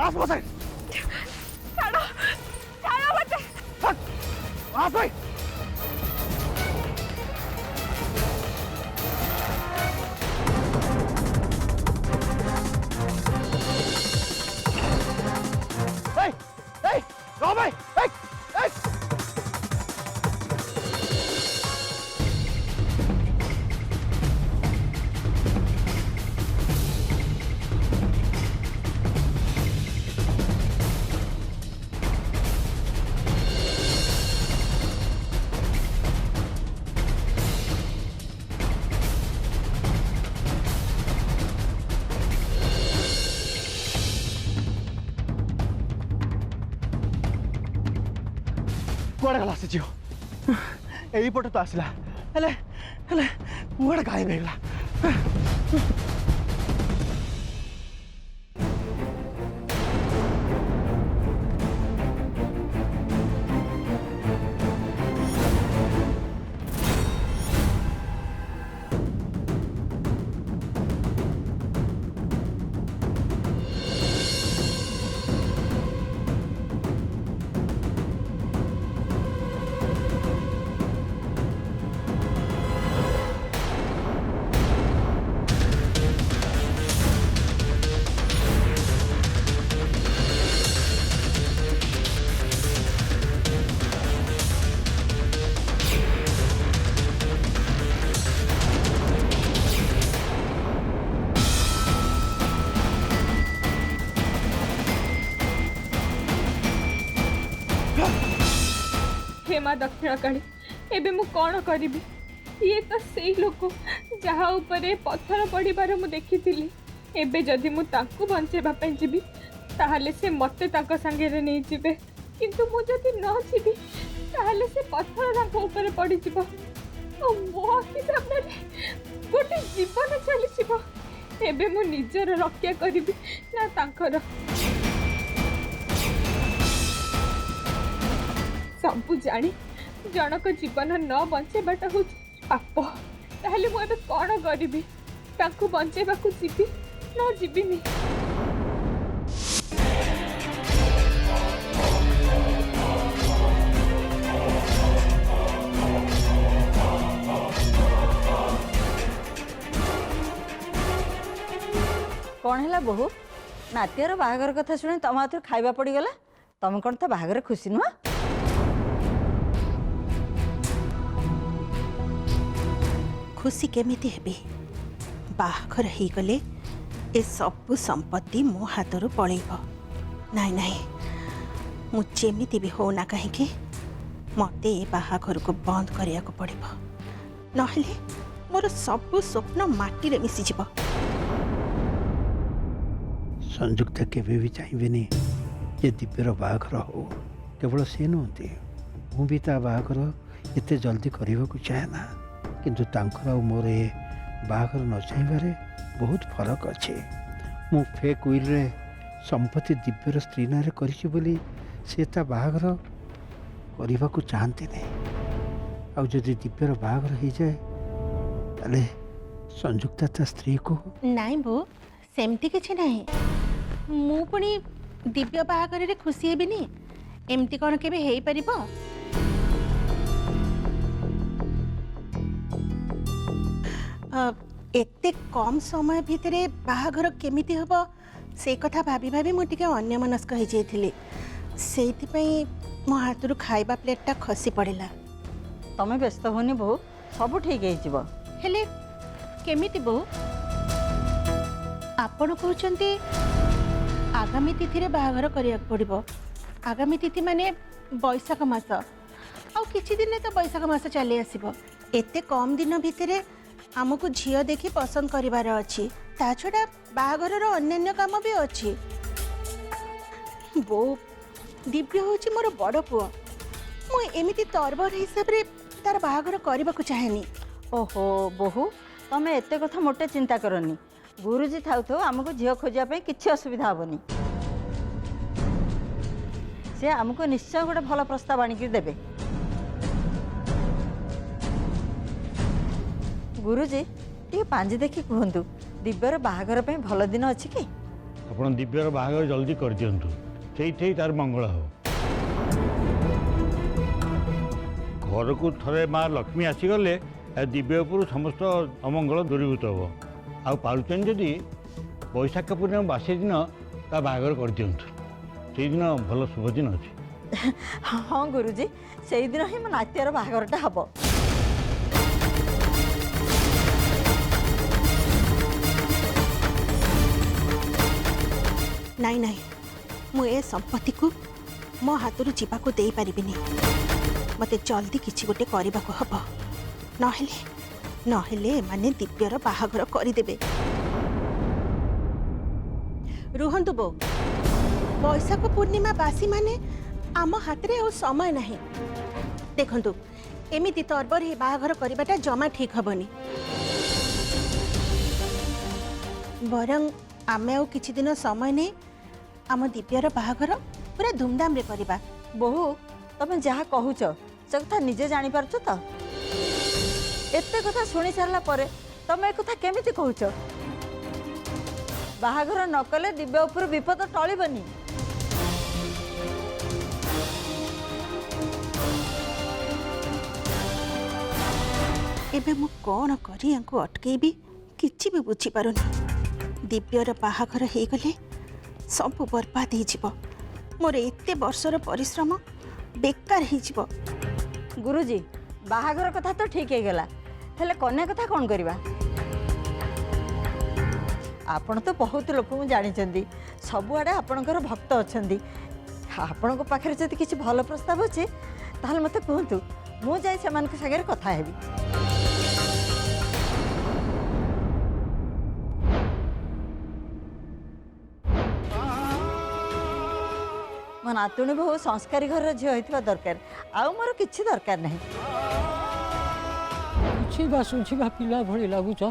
आस मत ଛାଡ଼ ଛାଡ଼ ମତେ। आस भाई रो भाई कुआड़े गला से झील यहीपटे तो आसला कुआड़े गायब होगा। हे माँ दक्षिण काली एबे मु कौन करी? ये तो सही लोक जहाँ उपरे पत्थर पड़िबार मु देखी। एबे जदि मु तांको बंचेबा पई जीबी ताहले से मते तांको संगे नहीं जीबे, किंतु मु जदि न जीबी ताहले से पत्थर तांको ऊपर पड़ी जीवो ओ मो हिसाब रे गोटे जीवन चली जीवो। एबे मु निजर रक्षा करिबी ना तांकर? सबू जानी जनक जीवन न बंचेबाटा हूँ पाप। ताहले मु एबे कौन करिबी? तांको बंचेबाकू जीबी न जीबिनी? कौन है बहु नातिर बाहागर कथा शुणी तुम हाथ खाଇବା पड़गला? तुम कौन तो बाहागर खुशी नुह? खुशी केमिति हेबी? बाहाघर हो गले ए सब संपत्ति मो हाथ पलैब। नाई नाई मुझेमिति भी होना कहीं मत ए बाहाघर को बंद करिया को पड़िब, नहले मोर सब स्वप्न माटी रे मिसिजिब। संयुक्ता केवे भी चाहिए जे दिव्यर बाहाघर हो। केवल सी नुहति मु भी ता बाहाघर एते जल्दी करने को चाहे ना, किंतु तांकर आ मोर ए बाहाघर न चाहिए बहुत फरक अच्छे। मु फेक विल रे संपत्ति दिव्यर स्त्री ना करिछि बोली से ता बाहाघर करने को चाहते नहीं। आउ जदि दिव्यर बाहाघर हो जाए ताले संयुक्ता ता स्त्री को नाई बो सेमती किछि नाही। मु पुणी दिव्य बाहाघर रे खुशी हेबिनी एमती कौन केबे हेई परिबो? एते कम समय भितरे बाहाघर केमिति हबो से कथा भाभी भाभी मु टिके अन्यमनस्क हो जाइथिले। सेति पई मो हाथरु खाइबा प्लेटटा खसी पड़िला। तमें व्यस्त होनी बहु, सब ठीक हो हेले केमिति बहु? आपण कहउचंती आगामी तिथि रे बाहाघर करिया पड़िबो। आगामी तिथि माने बैशाख मास। आउ किछि दिन तो बैशाख मास चली आसीबो। एते कम दिन भितरे आमको झियो देखि पसंद करिवार अछि। ता छडा बाहाघर रो अन्य काम भी अछि। बो दिव्य होछि मोर बड़ पुओ। मु एमिति तरबर हिसाब रे तार बाहाघर करबा को चाहेनी। ओहो बहु तमें एते कथा मोटे चिंता करनी। गुरुजी थाउ थाउ आमको झील खोजा किसी असुविधा हेनी। से आमको निश्चय गोटे भल प्रस्ताव आणिक देबे। गुरुजी टे पांजी देखी कहतु दिव्यर बाहाघर पे भल दिन अच्छी कि? ଆପଣ ଦିବ୍ୟର ବାହାଘର ଜଲ୍ଦି କରିଦିଅନ୍ତୁ, ସେଇଠି ତାର ମଙ୍ଗଳ ହେବ। ଘରକୁ ଥରେ ମା ଲକ୍ଷ୍ମୀ ଆସିଗଲେ ଦିବ୍ୟ ଉପରୁ ସମସ୍ତ ଅମଙ୍ଗଳ ଦୂରୀଭୂତ ହେବ। ଆଉ ପାରୁଛନ୍ତି ଯଦି ବୈଶାଖ ପୂର୍ଣ୍ଣିମା ବାସି ଦିନ ତା ବାହାଘର କରିଦିଅନ୍ତୁ, ସେଇଦିନ ଭଲ ଶୁଭ ଦିନ ଅଛି। ହଁ ଗୁରୁजी, ସେଇଦିନ ହିଁ ମୋ ନାତିର ବାହାଘରଟା ହବ। ନାଇଁ ନାଇଁ, ମୁଁ ଏ ସମ୍ପତ୍ତିକୁ ମୋ ହାତରୁ ଯିବାକୁ ଦେଇପାରିବିନି। ମୋତେ ଜଲ୍ଦି କିଛି ଗୋଟେ କରିବାକୁ ହବ, ନହେଲେ ଏମାନେ ଦିବ୍ୟର ବାହାଘର କରିଦେବେ। ରୁହନ୍ତୁ ବୋଉ, ବୈଶାଖ ପୂର୍ଣ୍ଣିମା ବାସୀ ମାନେ ଆମ ହାତରେ ଆଉ ସମୟ ନାହିଁ। ଦେଖନ୍ତୁ, ଏମିତି ତର୍ବର ଏ ବାହାଘର କରିବାଟା ଜମା ଠିକ୍ ହବନି। ବରଂ ଆମେ ଆଉ କିଛି ଦିନ ସମୟ ନେଇ ଆମ ଦିବ୍ୟର ବାହାଘର ପୁରା ଧୁମଧାମରେ କରିବା। ବୋହୁ, ତମେ ଯାହା କହୁଛ ସେ କଥା ନିଜେ ଜାଣିପାରୁଛ ତ? ଏତେ କଥା ଶୁଣି ସାରିଲା ପରେ ତମେ ଏ କଥା କେମିତି କହୁଛ? ବାହାଘର ନ କଲେ ଦିବ୍ୟ ଉପରୁ ବିପଦ ଟଳିବନି। ଏବେ ମୁଁ କ'ଣ କରି ୟାଙ୍କୁ ଅଟକେଇବି କିଛି ବି ବୁଝିପାରୁନି। ଦିବ୍ୟର ବାହାଘର ହେଇଗଲେ ସବୁ ବର୍ବାଦ ହେଇଯିବ। ମୋର ଏତେ ବର୍ଷର ପରିଶ୍ରମ ବେକାର ହେଇଯିବ। ଗୁରୁଜୀ, ବାହାଘର କଥା ତ ଠିକ୍ ହେଇଗଲା, ହେଲେ କନ୍ୟା କଥା କ'ଣ କରିବା? ଆପଣ ତ ବହୁତ ଲୋକଙ୍କୁ ଜାଣିଛନ୍ତି, ସବୁଆଡ଼େ ଆପଣଙ୍କର ଭକ୍ତ ଅଛନ୍ତି। ଆପଣଙ୍କ ପାଖରେ ଯଦି କିଛି ଭଲ ପ୍ରସ୍ତାବ ଅଛି ତାହେଲେ ମୋତେ କୁହନ୍ତୁ, ମୁଁ ଯାଇ ସେମାନଙ୍କ ସାଙ୍ଗରେ କଥା ହେବି। ମୋ ନାତୁଣୀ ବହୁ ସଂସ୍କାରୀ ଘରର ଝିଅ ହେଇଥିବା ଦରକାର, ଆଉ ମୋର କିଛି ଦରକାର ନାହିଁ। ବୁଝିବା ଶୁଝିବା ପିଲା ଭଳି ଲାଗୁଛ,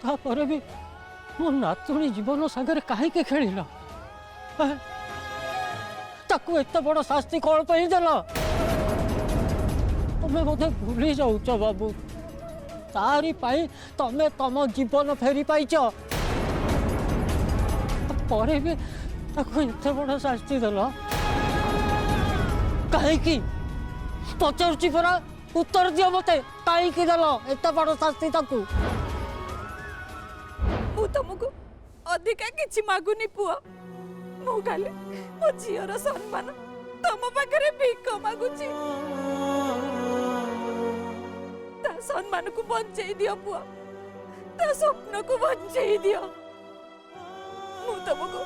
ତାପରେ ବି ମୋ ନାତୁଣୀ ଜୀବନ ସାଙ୍ଗରେ କାହିଁକି ଖେଳିଲ? ତାକୁ ଏତେ ବଡ଼ ଶାସ୍ତି କ'ଣ ପାଇଁ ଦେଲ? ତମେ ବୋଧେ ଭୁଲି ଯାଉଛ ବାବୁ, ତାରି ପାଇଁ ତମେ ତମ ଜୀବନ ଫେରି ପାଇଛ, ପରେ ବି ତାକୁ ଏତେ ବଡ଼ ଶାସ୍ତି ଦେଲ କାହିଁକି? ପଚାରୁଛି ପରା, ଉତ୍ତର ଦିଅ ମତେ, କାହିଁକି ଦେଲ ଏତେ ବଡ଼ ଶାସ୍ତି ତାକୁ? ମୁଁ ତମକୁ ଅଧିକା କିଛି ମାଗୁନି ପୁଅ, ମୁଁ ଖାଲି ମୋ ଝିଅର ସମ୍ମାନ ତମ ପାଖରେ ଭିକ ମାଗୁଛି। ତା ସମ୍ମାନକୁ ବଞ୍ଚେଇ ଦିଅ ପୁଅ, ତା ସ୍ୱପ୍ନକୁ ବଞ୍ଚେଇ ଦିଅ। ମୁଁ ତମକୁ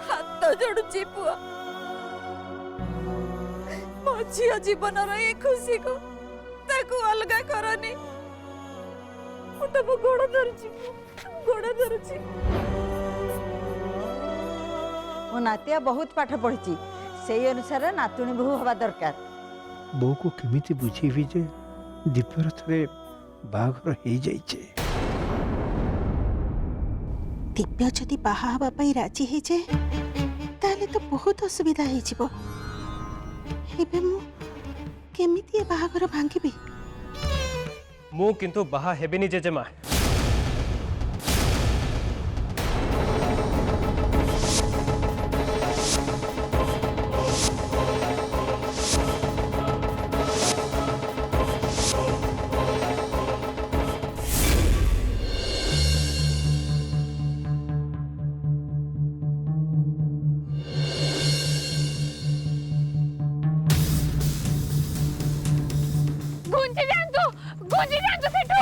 ହାତ ଯୋଡୁଛି ପୁଅ, ମୋ ଝିଅ ଜୀବନର ଏ ଖୁସିକୁ ତାକୁ ଅଲଗା କରନି। ମୁଁ ତମ ଗୋଡ଼ ଧରୁଛି, ଗୋଡ଼ ଧରୁଛି। ମୋ ନାତିଆ ବହୁତ ପାଠ ପଢ଼ିଛି, ସେଇ ଅନୁସାରେ ନାତୁଣୀ ବୋହୂ ହେବା ଦରକାର। ବୋଉକୁ କେମିତି ବୁଝେଇବି ଯେ ଦିବ୍ୟର ଥରେ ବାହାଘର ହେଇଯାଇଛି। ଦିବ୍ୟ ଯଦି ବାହା ହେବା ପାଇଁ ରାଜି ହେଇଯାଏ ତାହେଲେ ତ ବହୁତ ଅସୁବିଧା ହେଇଯିବ। ଏବେ ମୁଁ କେମିତି ଏ ବାହାଘର ଭାଙ୍ଗିବି? ମୁଁ କିନ୍ତୁ ବାହା ହେବିନି ଜେଜେମା। ଗୁଞ୍ଜି ଯାଆନ୍ତୁ ସେଠୁ।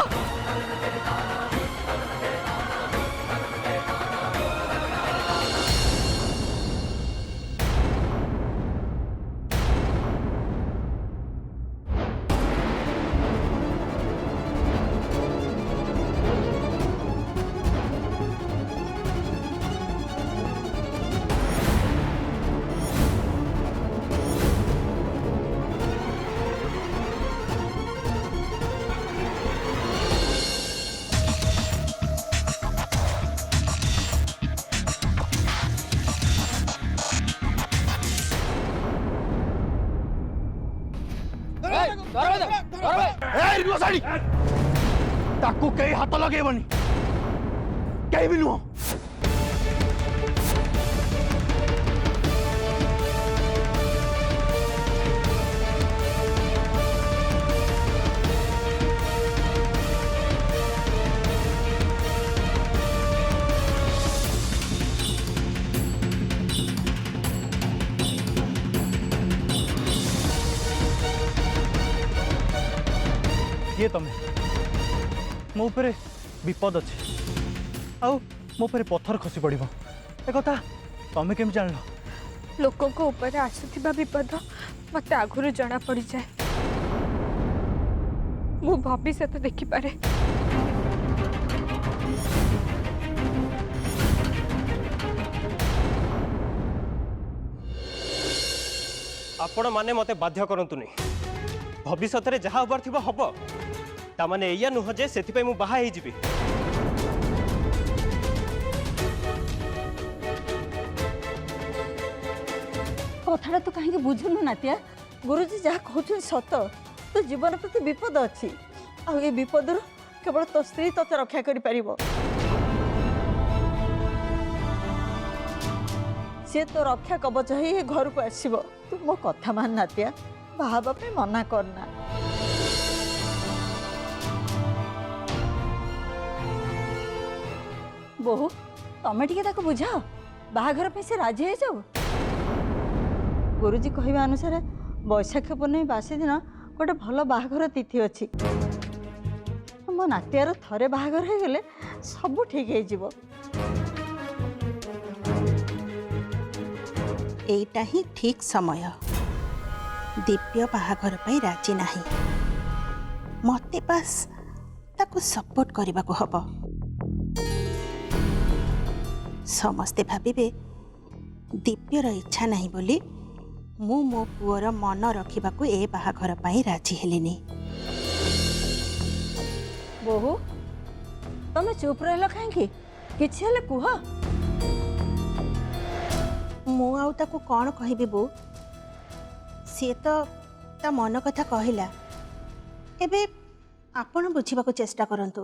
ताकू कई हाथ लगेबनी कहीं भी नुह। तमें मो ऊपर विपद अच्छे आउ मो ऊपर पत्थर खसी पड़ एक तमें केम जान लोकों को ऊपर आसुथिबा विपद मते आगुरु जना पड़ जाए मु भविष्य तो देखी पारे आपण माने मते बाध्य करंतुनी भविष्य में जहाँ हबार थिबो हबो ता माने एया नुह जे सेथिपई मु बाहा हेजिबी कथाटा तो कहीं बुझुनु नातिया गुरुजी जहाँ कहते सत तो जीवन प्रति विपद अच्छी आ ये विपद केवल तो स्त्री तोते रक्षा कर पारिबो सी तो रक्षा कवच ही घर को आसब तू मो कथा मान नातिया बाहाबा पे मना करना बहु तमें टिके ताको बुझाओ बाहाघर पे से राजी हो जाओ गुरुजी कहवा अनुसार बैशाख पूर्णिमा बासी दिन गोटे भल बाहाघर तिथि अच्छी मो नातियार थरे बाहाघर हो गले सब ठीक हो एटा ही ठीक समय दिव्य बाहाघर पे राजी नाही मते पास ताको सपोर्ट करने को हब समस्ते भाविबे दिव्यर इच्छा नहीं बोली मु मो पुअर मन रखा ए बाहाघर पे राजी हेलिनी बहु तमें चुप रह कहीं किसी हेले कुह मु आउ ताको कौन कहबी बो सी तो ता मन कथा कहला एबे आपण बुझीबाको चेष्टा करंतु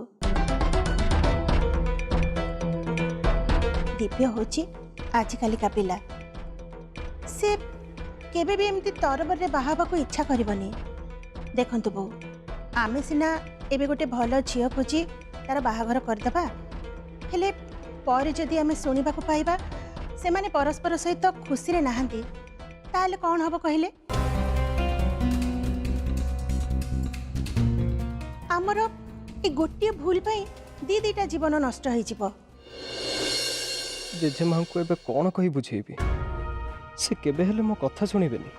दिव्य होची आजिकाली का पिला से केबे भी एमती तरबरे बाहाबाको इच्छा करबनी देखंतु बो आमे सिना एबे गोटे भल झियो खोजी तार बाहाघर करदबा हेले पर जदि आमे सुनिबा को पाइबा से माने परस्पर सहित खुशी रे नाहंती ताले कौन हबो कहले आमर ए गोटे भूल पाई दी दीटा जीवन नष्ट हो जिवो जेजेमा को एबे कौन कही बुझेबी से केबे हेले मो कथा सुनिबेनी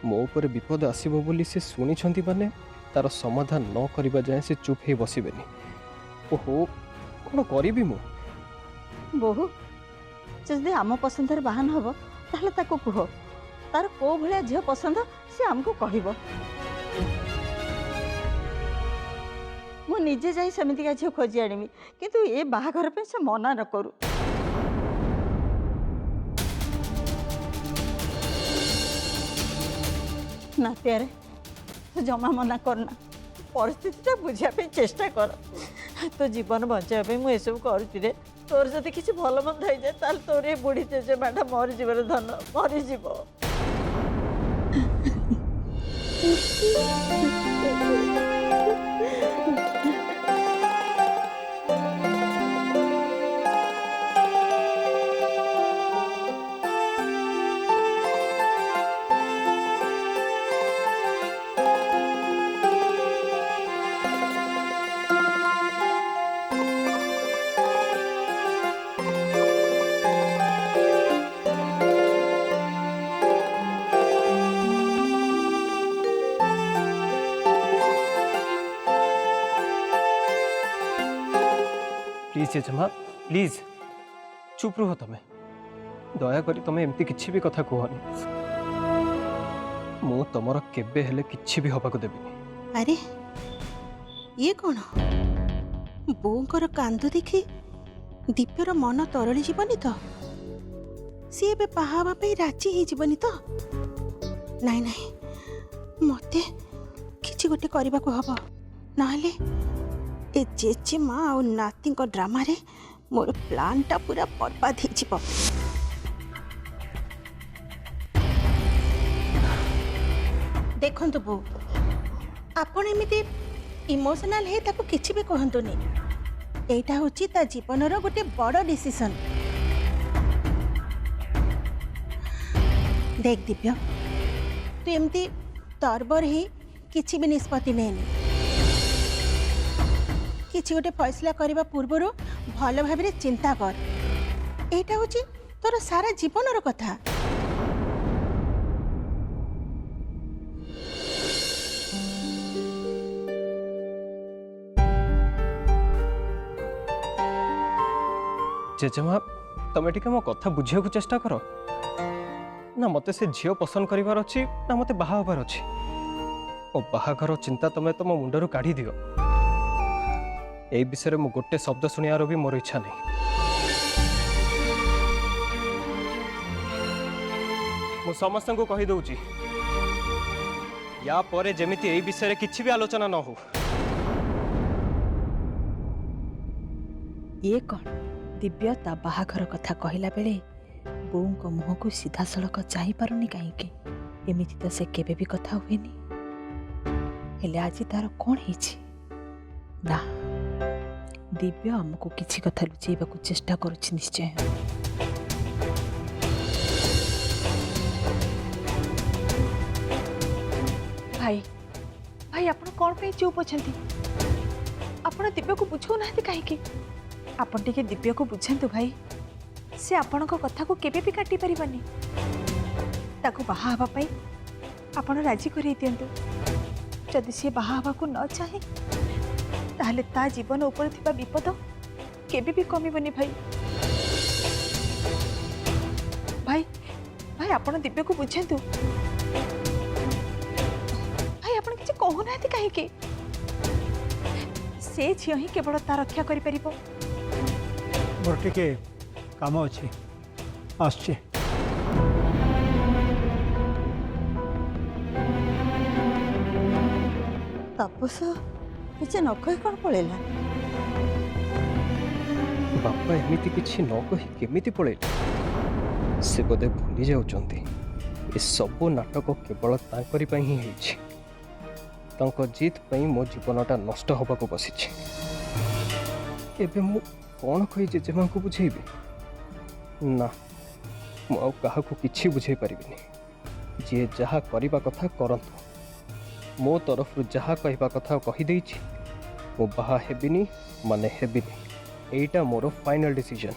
मो ऊपर विपद आसीबो बोली से सुनी छंती माने तार समाधान न करिबा जाय से चुप हे बसिबेनी ओहो कौन करिबी मो बहु जदि आम पसंद बाहन हम ताहले ताको कुह तार को भलिया झियो पसंद से आमको कहबो मु निजे जाई समिति का झियो खोजी आनिमी किंतु ए बाहाघर पे से मना न करू ना तेरे तो जमा मना करना परिस्थिति बुझा चेष्टा कर तो जीवन बचाई मुझे सब करुच्चे तोर जदि किसी भल मंद हो जाए ताल तोर ये बुढ़ी जेजेमाटा मरीजर धन मरीज प्लीज जेजेमा प्लीज चुप रुह तमें दया करी तमें एमती किछि भी कथा कहनी मु तमर केबे हेले किछि भी हबाको देबिनी अरे ये कौन बोंकर कांदु देखी दीप्यर मन तरली जीवनी तो सी एबे बाहाबा पे राजी ही जीवनी तो नहीं नहीं मते किछि गोटे करबा को हबो नाले ए जेजे माँ और नाती को ड्रामा रे मोर प्लान टा पूरा बर्बाद हो जिवो देखंतु बो आपण एमिति इमोशनल हे ताको किछि भी कहंतुनी एटा होची ता जीवनर गोटे बड़ डिसीजन देख दिव्य तू एमती तरबर ही किछि भी निष्पत्ति नेनी किसी गोटे फैसला करने पूर्वर भल भाव चिंता कर। एटा हूँ तोर सारा जीवन कथा। जेजेमा तमें टिके मो कथा बुझे चेष्टा कर ना मते से झील पसंद करार अच्छी ना मते बाहा हबार अच्छी। ओ बाहाघर चिंता तमें तुम मुंडरू काढ़ी दियो। ए विषय में गोटे शब्द शुणियार भी मोर इच्छा नहीं। मु समस्त को कही दउची या परे जेमिति ए विषय किछि भी आलोचना न हो। ये कौन दिव्य ता बाहाघर कथा कहला बेले बोऊ को मुह को सीधा सड़क चाही पारुनी कहीं एमिति तो से केबे भी कथा हुएनी। हेले आज तार कौन है ना दिव्य आमको किसी कथा लुचेबा चेष्टा करुछि निश्चय। भाई भाई आपण कौन पे चुप अछंती? आपण दिव्य को बुझौ नाहती काहे? आपण टिके दिव्य को बुझंतु भाई। से आपण को कथा को केबे भी काटी परिबनी। ताको बाहा हवा पाई आपण राजी करै दियंतु। जदि से बाहा हवा को न चाहे ताहले ता जीवन ऊपर थिबा विपद केबे भी कमिबनी भाई। भाई भाई आपण दिव्य को बुझंतु। भाई आपण किछ कहू नाहती काहे के? से झियो ही केवल ता रक्षा करि परिबो। मोर टिके काम अच्छे आसचे। तापस किसी न कही कौन पड़ेगा? बापा एमिति किछि न कही केमिति पळेले? से बोधे भूली जाउचंती ए सब नाटक केवल तांकरी पई ही होइछि। तांको जीत पई मो जीवनटा नष्ट होबाको बसिछि। एबे मु कौन कही जेजेमा को बुझेबी? ना मु कहा किछि बुझे पारिबिनी। जे जहा करिबा कथा करंतु। मो तरफ जहा कहबा कथा कहि देछि। मो बाहा हेबिनी माने हेबिनी। एटा मोर फाइनल डिसीजन।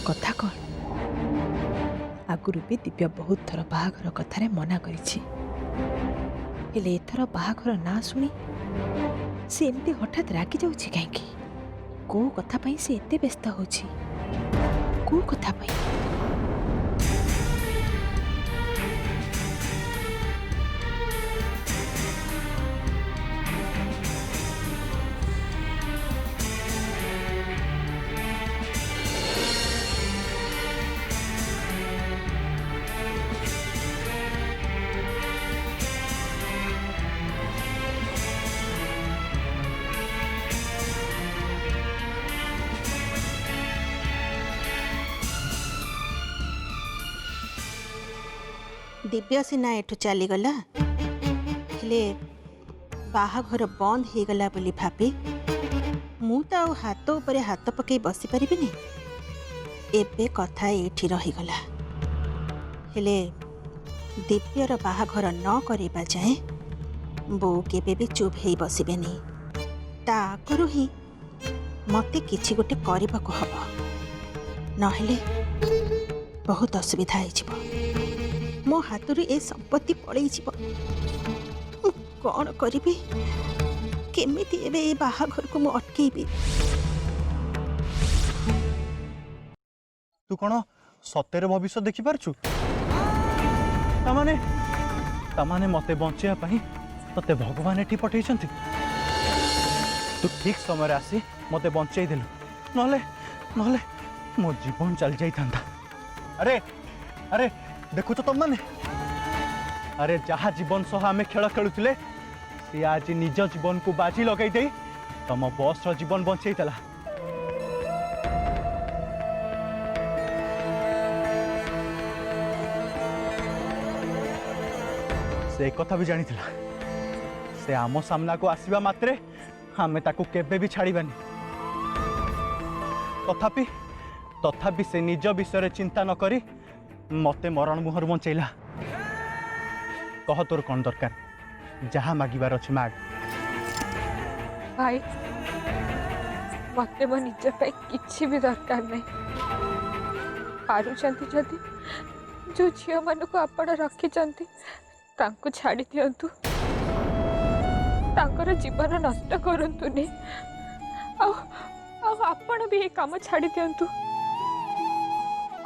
कथा कौन आगुरु भी दिव्य बहुत थर बाहाघर कथारे मना करिछि। हेले एथर बाहाघर ना शुणी से एमती हठात रागी जाउछि काहेकि? को कथा पई से एते व्यस्त होछि? को कथा पई? दिव्य सिना एठू चलीगला हेले बाहाघर बंद हो गला बोली भाबी मु तो आउ हाथ ऊपर हाथ पकई बसी पारिबिनी। एबे कथा एठी रहीगला। हेले दिव्यर बाहाघर न करिबा जाए बो केबे भी चुप हेई बसिबेनी। ता आगरु ही मते किछि गोटे करबाको हबो नहेले बहुत असुविधा है जीव। मो हाथरू ए संपत्ति पड़े कौन करी केमिति एबे ए बाहाघर को मु अटकेबी? तू कौन सत्यर भविष्य देखि पारछु? तामाने मते बंचिया पई तते भगवान एठी पठेइछंती। तू ठीक समय आसी मते बंचेई देलु। नहले मो जीवन चल जाई थांता। अरे अरे देखु तो तुम माने अरे जहा जीवन सह आमे खेल खेलुथिले सी आज निज जीवन को बाजी लगई दे तम बॉस रो जीवन बंचई तला। से कथा भी जानी थिला। से आम सामना को आसीबा मात्रे आमे ताकू केबे भी छाड़ीबानी। तथापि से निज विषय चिंता न करी मते मरण मुहर बंचैला। कह तोर कौन दरकार जहाँ मागिबार अच्छे माग। भाई मत मो निज किसी भी दरकार नहीं पारुचंती जदि जो झील मान को आपण रखिंट छाड़ी दिंतु तांकर जीवन नष्ट करतुनि आपण भी ये काम छाड़ी दिंतु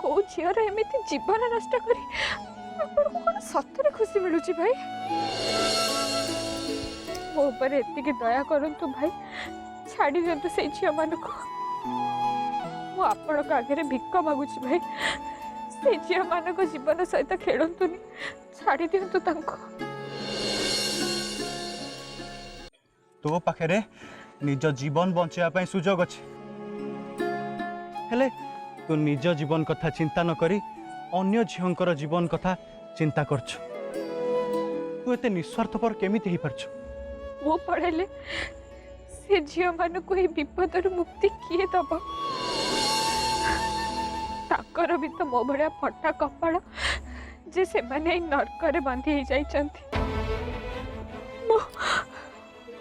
कौ झीर एमती जीवन नष्ट करी आपको कौन सतरे खुशी मिलूँ भाई मो ऊपर एतिक दया करंतु भाई छाड़ी दिंतु से झील मान को मु आपण आगे भिक मागुची भाई से झील मान को जीवन सहित खेलतुनि छाड़ी दिंतु तांको। तो पाखे निज जीवन बचाई सुजोग अच्छे हेले तू निज जीवन कथा चिंता न करी अन्य झींकर जीवन कथा चिंता करछु। तू एते निस्वार्थपर केमिति ही परछु? वो पढ़ेले से झील मान को ये विपद मुक्ति किए दब ताकर भी तो मो भाया फटा कपाल जे से माने नरक बांधी जाइछंती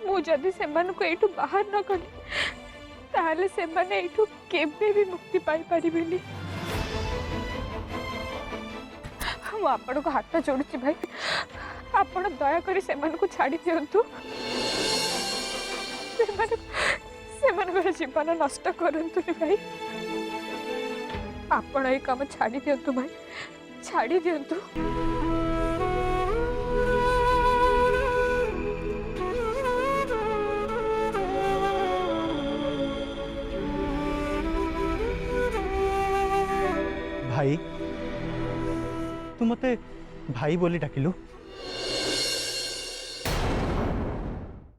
मु जदि से को एठू बाहर न कली ताहले से माने एठू केबे भी मुक्ति पाई परिबेनी। मु आपण को हाथ जोड़ुची भाई आपण दया करी से को छाड़ी दियंतु से जीवन नष्ट करंतुनी भाई आपण ये काम छाड़ी दियंतु भाई छाड़ी दियंतु। भाई तू मते भाई बोली डाकिलु